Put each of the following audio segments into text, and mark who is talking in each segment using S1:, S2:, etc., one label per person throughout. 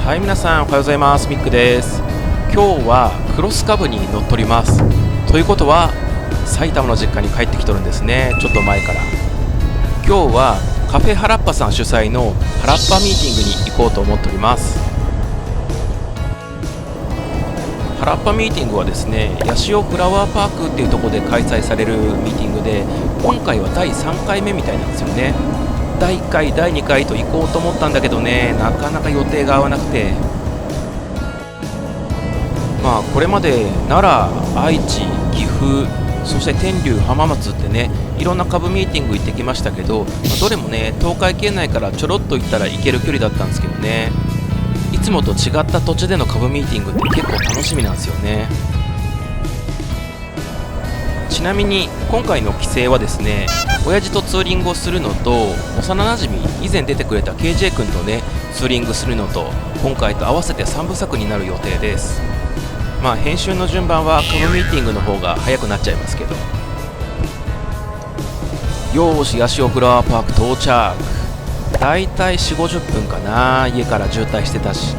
S1: はい、皆さんおはようございます。ミックです。今日はクロスカブに乗っております。ということは埼玉の実家に帰ってきとるんですね。ちょっと前から。今日はカフェはらっぱさん主催のはらっぱミーティングに行こうと思っております。はらっぱミーティングはですね、八潮フラワーパークっていうところで開催されるミーティングで、今回は第3回目みたいなんですよね。第1回、第2回と行こうと思ったんだけどね、なかなか予定が合わなくて、これまで奈良、愛知、岐阜、そして天竜、浜松ってね、いろんな株ミーティング行ってきましたけど、どれもね、東海圏内からちょろっと行ったら行ける距離だったんですけどね、いつもと違った土地での株ミーティングって結構楽しみなんですよね。ちなみに今回の帰省はですね、親父とツーリングをするのと、幼なじみ以前出てくれた KJ 君とねツーリングするのと、今回と合わせて3部作になる予定です。編集の順番は株ミーティングの方が早くなっちゃいますけど。よーし、八潮フラワーパーク到着。だいたい 4,50 分かな。家から渋滞してたし、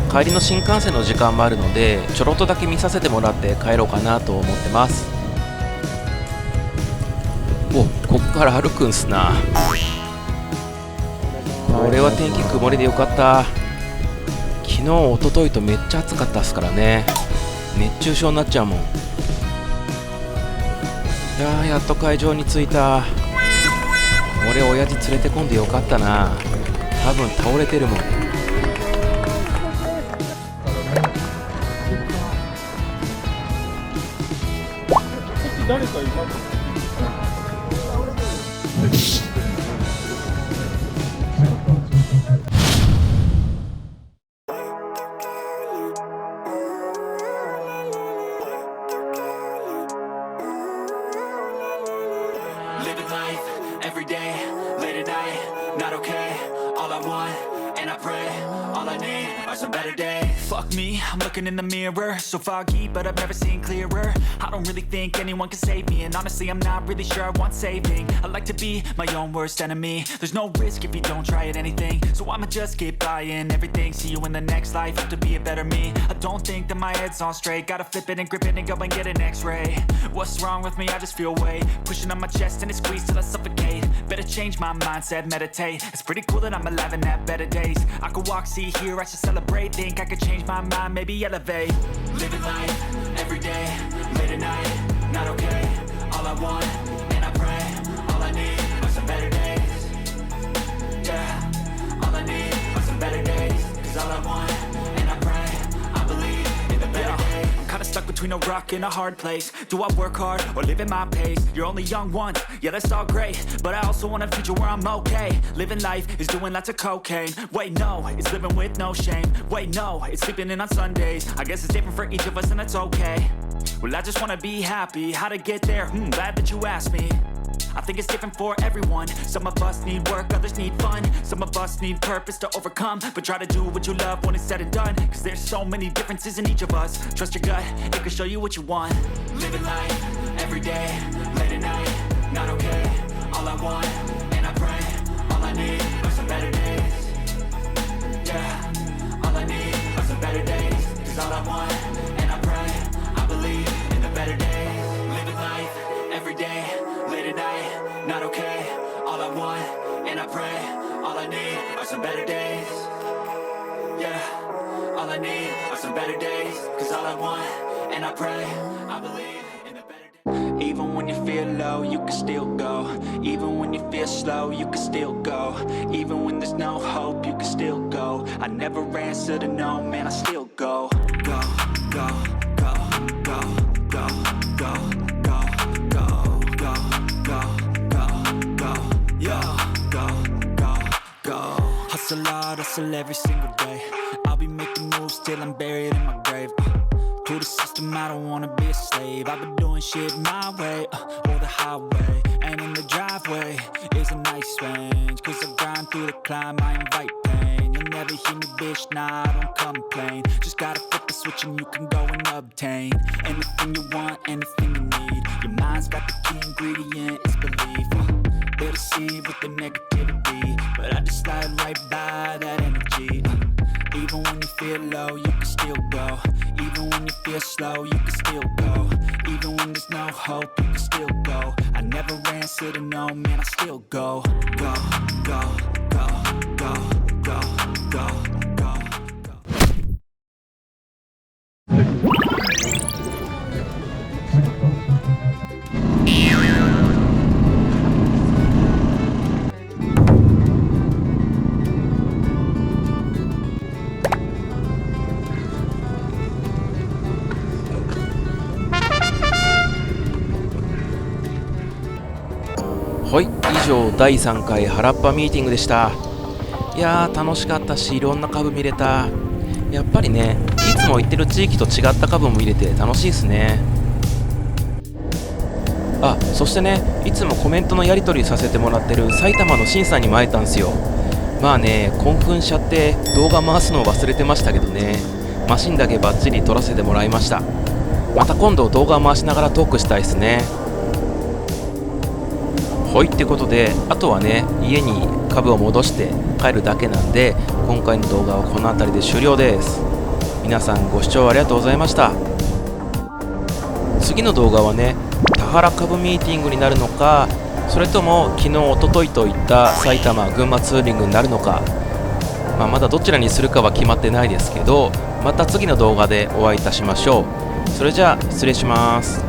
S1: 帰りの新幹線の時間もあるので、ちょろっとだけ見させてもらって帰ろうかなと思ってます。こっから歩くんすな。これは天気曇りでよかった。昨日おとといとめっちゃ暑かったっすからね。熱中症になっちゃうもん。やっと会場に着いた。俺親父連れてこんでよかったな。多分倒れてるもん。
S2: 誰かいます？Living
S3: life every day, late at night, not okay. All I want, and I pray, all I need are some better days. Fuck me, I'm looking in the mirror, so foggy, but I've never seen clearer. I don't really think anyone can save me, and honestly I'm not really sure I want saving. I like to be my own worst enemy. There's no risk if you don't try at anything, so I'ma just keep buying everything. See you in the next life, have to be a better me. I don't think that my head's on straight, gotta flip it and grip it and go and get an x-ray. What's wrong with me? I just feel weight pushing on my chest and it squeezes till I suffocate. Better change my mindset, meditate. It's pretty cool that I'm alive and have better days. I could walk, see, hear, I should celebrate. Think I could change my mind, maybe elevate. Living life, every day, late at night, not okay. All I want, and I pray, all I need are some better days. Yeah, all I need are some better days. Cause all I want, and I pray, I believe in the better days. I'm kinda stuck between a rock and a hard place. Do I work hard or live at my pace? You're only young once, yeah that's all great, but I also want a future where I'm okay. Living life is doing lots of cocaine. Wait no, it's living with no shame. Wait no, it's sleeping in on Sundays. I guess it's different for each of us and that's okay. Well I just wanna be happy, how to get there? Glad that you asked me. I think it's different for everyone. Some of us need work, others need fun. Some of us need purpose to overcome. But try to do what you love when it's said and done. Cause there's so many differences in each of us. Trust your gut, it can show you what you want. Living life, every day, late at night, not okay. All I want, and I pray, all I need are some better days. Yeah, all I need are some better days. Cause all I want, and I pray, I believe in the better days. Living life, every day, late at night, not okay. All I want, and I pray, all I need are some better days. Yeah, all I need are some better days. Cause all I want, and I pray, I believe in the better days. Even when you feel low, you can still go. Even when you feel slow, you can still go. Even when there's no hope, you can still go. I never answer to no, man, I still go. Go, go, go, go, go, go, go, go, go, go, go, go, yo, go, go, go. Hustle hard, hustle every single day. I'll be making moves till I'm buried in my grave. To the system, I don't wanna be a slave. I've been doing shit my way, or the highway. And in the driveway is a nice range. Cause I grind through the climb, I invite pain. You'll never hear me, bitch, nah, I don't complain. Just gotta flip the switch and you can go and obtain anything you want, anything you need. Your mind's got the key ingredient, it's belief. They'll deceive with the negativity, but I just slide right by that energy. Even when you feel low, you can still go. Even when you feel slow, you can still go. Even when there's no hope, you can still go. I never answer to no, man, I still go. Go, go, go, go, go, go, go, go.
S1: はい、以上第3回はらっぱミーティングでした。いやー楽しかったし、いろんな株見れた。やっぱりね、いつも行ってる地域と違った株も見れて楽しいですね。あ、そしてね、いつもコメントのやり取りさせてもらってる埼玉のShinさんにも会えたんですよ。まあね、興奮しちゃって動画回すのを忘れてましたけどね、マシンだけバッチリ撮らせてもらいました。また今度動画回しながらトークしたいですね。はい、ってことで、あとはね、家に株を戻して帰るだけなんで、今回の動画はこの辺りで終了です。皆さんご視聴ありがとうございました。次の動画はね、田原株ミーティングになるのか、それとも昨日おとといといった埼玉群馬ツーリングになるのか、まだどちらにするかは決まってないですけど、また次の動画でお会いいたしましょう。それじゃあ失礼します。